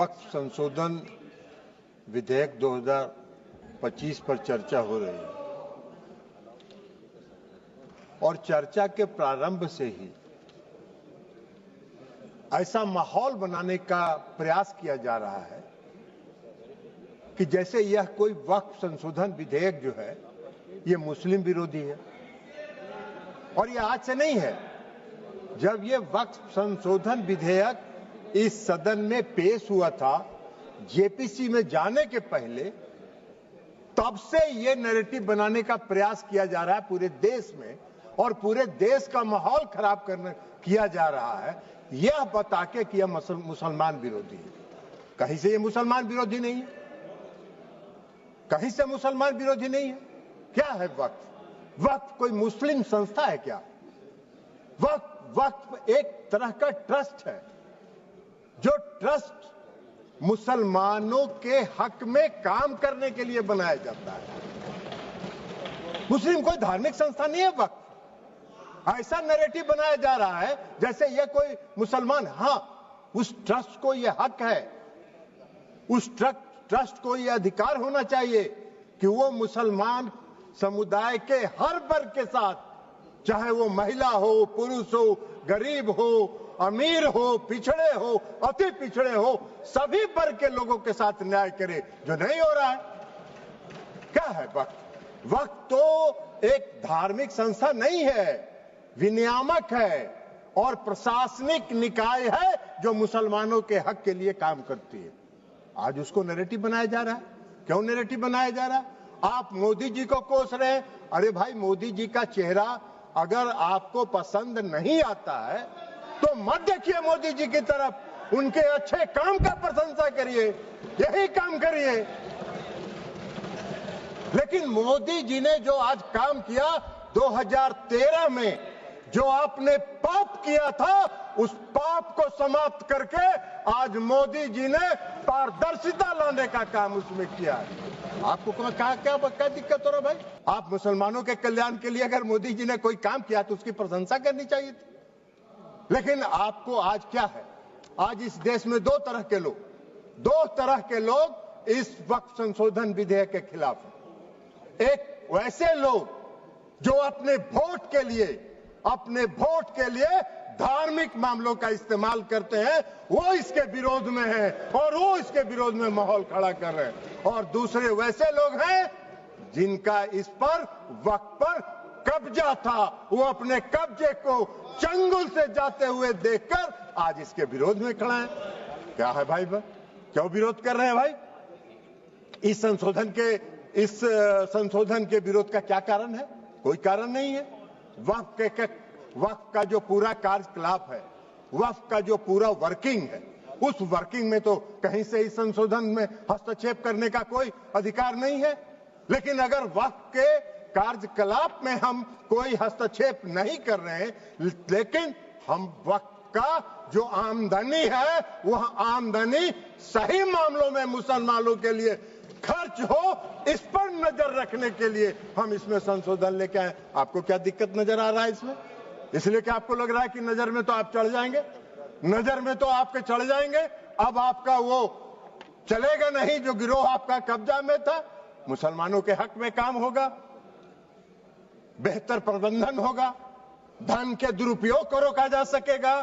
वक्फ संशोधन विधेयक 2025 पर चर्चा हो रही है और चर्चा के प्रारंभ से ही ऐसा माहौल बनाने का प्रयास किया जा रहा है कि जैसे यह कोई वक्फ संशोधन विधेयक जो है ये मुस्लिम विरोधी है। और यह आज से नहीं है। जब ये वक्फ संशोधन विधेयक इस सदन में पेश हुआ था जेपीसी में जाने के पहले, तब से ये नैरेटिव बनाने का प्रयास किया जा रहा है पूरे देश में और पूरे देश का माहौल खराब किया जा रहा है यह बता के कि यह मुसलमान विरोधी है। कहीं से ये मुसलमान विरोधी नहीं है, कहीं से मुसलमान विरोधी नहीं है। क्या है वक्फ? वक्फ कोई मुस्लिम संस्था है क्या? वक्फ एक तरह का ट्रस्ट है, जो ट्रस्ट मुसलमानों के हक में काम करने के लिए बनाया जाता है। मुस्लिम कोई धार्मिक संस्था नहीं है वक्फ। ऐसा नैरेटिव बनाया जा रहा है जैसे ये कोई मुसलमान, हाँ उस ट्रस्ट को ये हक है, उस ट्रस्ट को ये अधिकार होना चाहिए कि वो मुसलमान समुदाय के हर वर्ग के साथ, चाहे वो महिला हो, पुरुष हो, गरीब हो, अमीर हो, पिछड़े हो, अति पिछड़े हो, सभी वर्ग के लोगों के साथ न्याय करे, जो नहीं हो रहा है। क्या है वक्फ? वक्फ तो एक धार्मिक संस्था नहीं है, विनियामक है और प्रशासनिक निकाय है जो मुसलमानों के हक के लिए काम करती है। आज उसको नैरेटिव बनाया जा रहा है। क्यों नैरेटिव बनाया जा रहा है? आप मोदी जी को कोस रहे हैं। अरे भाई, मोदी जी का चेहरा अगर आपको पसंद नहीं आता है तो मत देखिए मोदी जी की तरफ, उनके अच्छे काम का प्रशंसा करिए, यही काम करिए। लेकिन मोदी जी ने जो आज काम किया 2013 में, जो आपने पाप किया था, उस पाप को समाप्त करके आज मोदी जी ने पारदर्शिता लाने का काम उसमें किया है। आपको क्या दिक्कत हो रहा भाई? आप मुसलमानों के कल्याण के लिए अगर मोदी जी ने कोई काम किया तो उसकी प्रशंसा करनी चाहिए थी। लेकिन आपको आज क्या है? आज इस देश में दो तरह के लोग इस वक्फ संशोधन विधेयक के खिलाफ हैं। एक वैसे लोग जो अपने वोट के लिए धार्मिक मामलों का इस्तेमाल करते हैं, वो इसके विरोध में हैं और वो इसके विरोध में माहौल खड़ा कर रहे हैं। और दूसरे वैसे लोग हैं जिनका इस पर वक्फ पर कब्जा था, वो अपने कब्जे को चंगुल से जाते हुए देखकर आज इसके विरोध में खड़ा है। क्या है भाई? क्यों विरोध कर रहे हैं भाई? इस संशोधन के विरोध का क्या कारण है? कोई कारण नहीं है। वक्फ का जो पूरा कार्यकलाप है, वक्फ का जो पूरा वर्किंग है, उस वर्किंग में तो कहीं से इस संशोधन में हस्तक्षेप करने का कोई अधिकार नहीं है। लेकिन अगर वक्फ के कार्यकलाप में हम कोई हस्तक्षेप नहीं कर रहे हैं, लेकिन हम वक्फ का जो आमदनी है वह आमदनी सही मामलों में मुसलमानों के लिए खर्च हो, इस पर नजर रखने के लिए हम इसमें संशोधन लेके आए। आपको क्या दिक्कत नजर आ रहा है इसमें? इसलिए कि आपको लग रहा है कि नजर में तो आप चढ़ जाएंगे, नजर में तो आपके चढ़ जाएंगे। अब आपका वो चलेगा नहीं जो गिरोह आपका कब्जा में था। मुसलमानों के हक में काम होगा, बेहतर प्रबंधन होगा, धन के दुरुपयोग को रोका जा सकेगा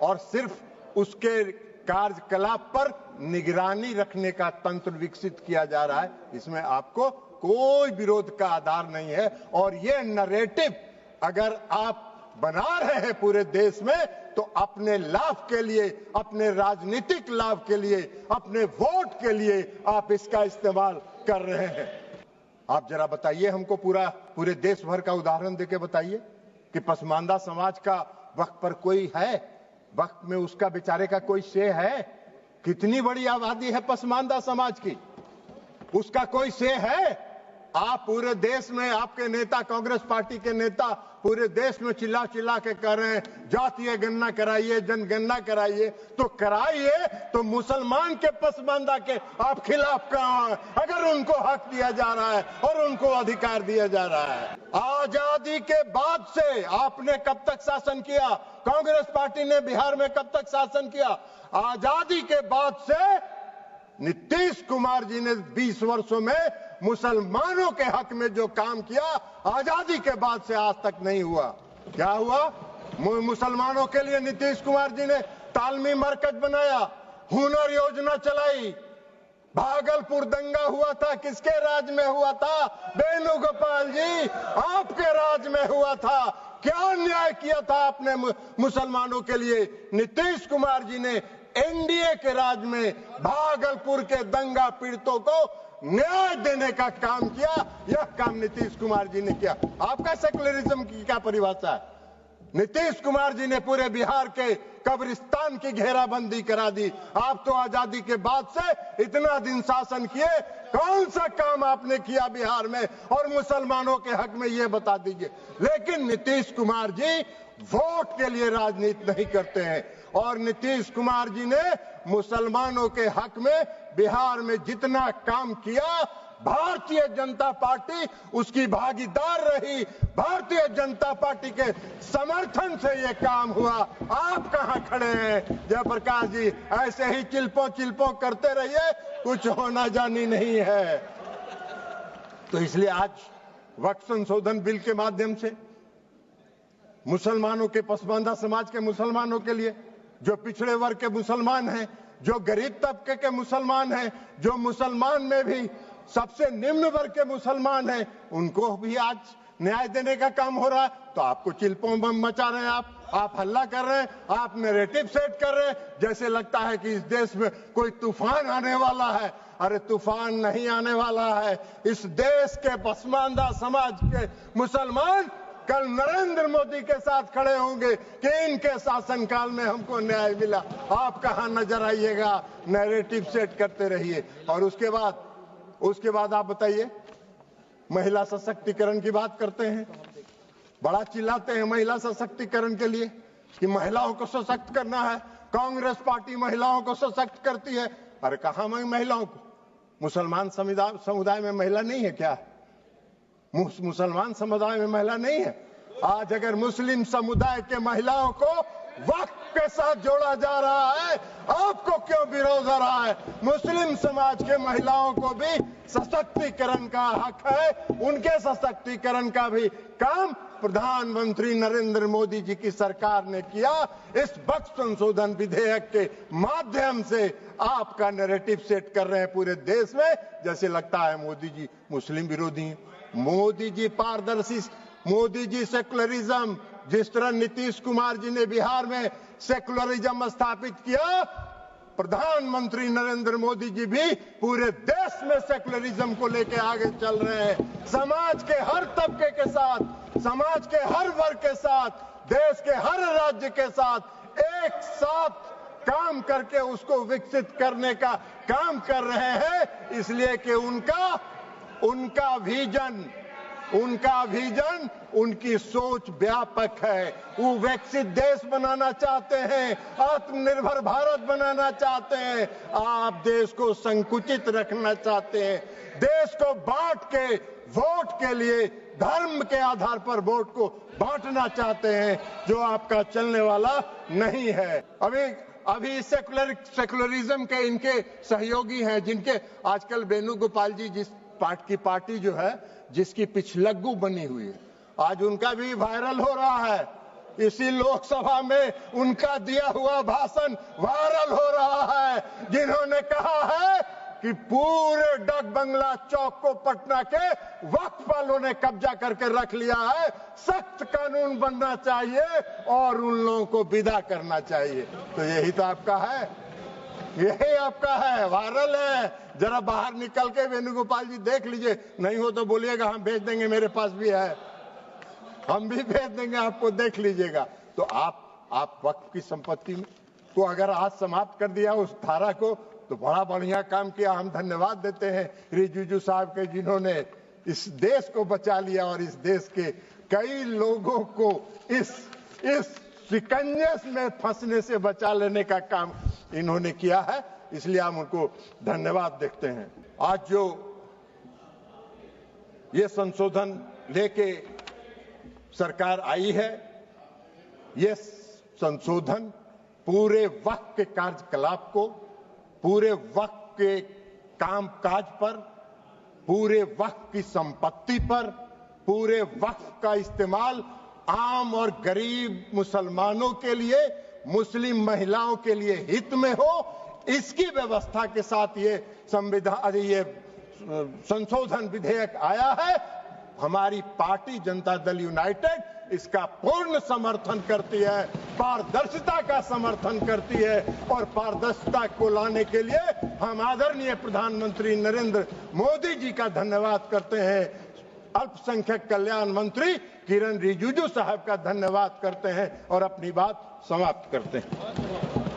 और सिर्फ उसके कार्यकलाप पर निगरानी रखने का तंत्र विकसित किया जा रहा है। इसमें आपको कोई विरोध का आधार नहीं है। और ये नैरेटिव अगर आप बना रहे हैं पूरे देश में, तो अपने लाभ के लिए, अपने राजनीतिक लाभ के लिए, अपने वोट के लिए आप इसका इस्तेमाल कर रहे हैं। आप जरा बताइए हमको, पूरे देश भर का उदाहरण देके बताइए कि पसमानदा समाज का वक्फ पर कोई है? वक्फ में उसका बेचारे का कोई से है? कितनी बड़ी आबादी है पसमानदा समाज की, उसका कोई से है? आप पूरे देश में, आपके नेता, कांग्रेस पार्टी के नेता पूरे देश में चिल्ला चिल्ला के कह रहे हैं जातीय गणना कराइए, जनगणना कराइए, तो कराइए, तो मुसलमान के पसमानदा के आप खिलाफ कहां हैं? अगर उनको हक दिया जा रहा है और उनको अधिकार दिया जा रहा है। आजादी के बाद से आपने कब तक शासन किया? कांग्रेस पार्टी ने बिहार में कब तक शासन किया? आजादी के बाद से नीतीश कुमार जी ने 20 वर्षों में मुसलमानों के हक में जो काम किया, आजादी के बाद से आज तक नहीं हुआ। क्या हुआ? मुसलमानों के लिए नीतीश कुमार जी ने तालमी मरकज बनाया, हुनर योजना चलाई। भागलपुर दंगा हुआ था, किसके राज में हुआ था? वेणुगोपाल जी, आपके राज में हुआ था। क्या न्याय किया था आपने मुसलमानों के लिए? नीतीश कुमार जी ने एनडीए के राज में भागलपुर के दंगा पीड़ितों को न्याय देने का काम किया। यह काम नीतीश कुमार जी ने किया। आपका सेकुलरिज्म की क्या परिभाषा है? नीतीश कुमार जी ने पूरे बिहार के कब्रिस्तान की घेराबंदी करा दी। आप तो आजादी के बाद से इतना दिन शासन किए, कौन सा काम आपने किया बिहार में और मुसलमानों के हक में, ये बता दीजिए। लेकिन नीतीश कुमार जी वोट के लिए राजनीति नहीं करते हैं, और नीतीश कुमार जी ने मुसलमानों के हक में बिहार में जितना काम किया, भारतीय जनता पार्टी उसकी भागीदार रही। भारतीय जनता पार्टी के समर्थन से ये काम हुआ। आप कहां खड़े हैं जयप्रकाश जी? ऐसे ही चिल्पो करते रहिए, कुछ होना जानी नहीं है। तो इसलिए आज वक्फ संशोधन बिल के माध्यम से मुसलमानों के, पसमानदा समाज के मुसलमानों के लिए, जो पिछड़े वर्ग के मुसलमान हैं, जो गरीब तबके के मुसलमान हैं, जो मुसलमान में भी सबसे निम्न वर्ग के मुसलमान हैं, उनको भी आज न्याय देने का काम हो रहा है। तो आपको चिल्पों बम मचा रहे हैं, आप हल्ला कर रहे हैं, आप नैरेटिव सेट कर रहे हैं, जैसे लगता है कि इस देश में कोई तूफान आने वाला है। अरे तूफान नहीं आने वाला है। इस देश के पसमानदा समाज के मुसलमान कल नरेंद्र मोदी के साथ खड़े होंगे कि इनके शासनकाल में हमको न्याय मिला। आप कहां नजर आइएगा? नैरेटिव सेट करते रहिए। और उसके बाद आप बताइए, महिला सशक्तिकरण की बात करते हैं, बड़ा चिल्लाते हैं महिला सशक्तिकरण के लिए कि महिलाओं को सशक्त करना है, कांग्रेस पार्टी महिलाओं को सशक्त करती है। अरे कहां महिलाओं को? मुसलमान समुदाय में महिला नहीं है क्या? मुसलमान समुदाय में महिला नहीं है? आज अगर मुस्लिम समुदाय के महिलाओं को वक्फ के साथ जोड़ा जा रहा है, आपको क्यों विरोध हो रहा है? मुस्लिम समाज के महिलाओं को भी सशक्तिकरण का हक है। उनके सशक्तिकरण का भी काम प्रधानमंत्री नरेंद्र मोदी जी की सरकार ने किया। इस वक्फ संशोधन विधेयक के माध्यम से आपका नैरेटिव सेट कर रहे हैं पूरे देश में, जैसे लगता है मोदी जी मुस्लिम विरोधी हैं। मोदी जी पारदर्शी, मोदी जी सेकुलरिज्म, जिस तरह नीतीश कुमार जी ने बिहार में सेकुलरिज्म स्थापित किया, प्रधानमंत्री नरेंद्र मोदी जी भी पूरे देश में सेकुलरिज्म को लेकर आगे चल रहे हैं। समाज के हर तबके के साथ, समाज के हर वर्ग के साथ, देश के हर राज्य के साथ एक साथ काम करके उसको विकसित करने का काम कर रहे हैं। इसलिए कि उनका विजन, उनकी सोच व्यापक है। वो विकसित देश बनाना चाहते हैं, आत्मनिर्भर भारत बनाना चाहते हैं। आप देश को संकुचित रखना चाहते हैं, देश को बांट के वोट के लिए धर्म के आधार पर वोट को बांटना चाहते हैं, जो आपका चलने वाला नहीं है। अभी सेकुलरिज्म के इनके सहयोगी हैं, जिनके आजकल वेणुगोपाल जी, जिस पार्टी जो है जिसकी पिछलग्गू बनी हुई है, आज उनका भी वायरल हो रहा है। इसी लोकसभा में उनका दिया हुआ भाषण वायरल हो रहा है, जिन्होंने कहा है कि पूरे डाक बंगला चौक को पटना के वक्फ वालों ने कब्जा करके रख लिया है। सख्त कानून बनना चाहिए और उन लोगों को विदा करना चाहिए। तो यही तो आपका है, यही आपका है, वायरल है। जरा बाहर निकल के वेणुगोपाल जी देख लीजिए, नहीं हो तो बोलिएगा, हम भेज देंगे, मेरे पास भी है, हम भी भेज देंगे आपको, देख लीजिएगा। तो आप वक्फ की संपत्ति को अगर आज समाप्त कर दिया उस धारा को, तो बड़ा बढ़िया काम किया। हम धन्यवाद देते हैं रिजिजू साहब के, जिन्होंने इस देश को बचा लिया और इस देश के कई लोगों को इस शिकंजे में फंसने से बचा लेने का काम इन्होंने किया है, इसलिए हम उनको धन्यवाद देते हैं। आज जो ये संशोधन लेके सरकार आई है, ये संशोधन पूरे वक्त के कार्यकलाप को, पूरे वक्त के कामकाज पर, पूरे वक्त की संपत्ति पर, पूरे वक्त का इस्तेमाल आम और गरीब मुसलमानों के लिए, मुस्लिम महिलाओं के लिए हित में हो, इसकी व्यवस्था के साथ ये संशोधन विधेयक आया है। हमारी पार्टी जनता दल यूनाइटेड इसका पूर्ण समर्थन करती है, पारदर्शिता का समर्थन करती है और पारदर्शिता को लाने के लिए हम आदरणीय प्रधानमंत्री नरेंद्र मोदी जी का धन्यवाद करते हैं। अल्पसंख्यक कल्याण मंत्री किरण रिजिजू साहब का धन्यवाद करते हैं और अपनी बात समाप्त करते हैं।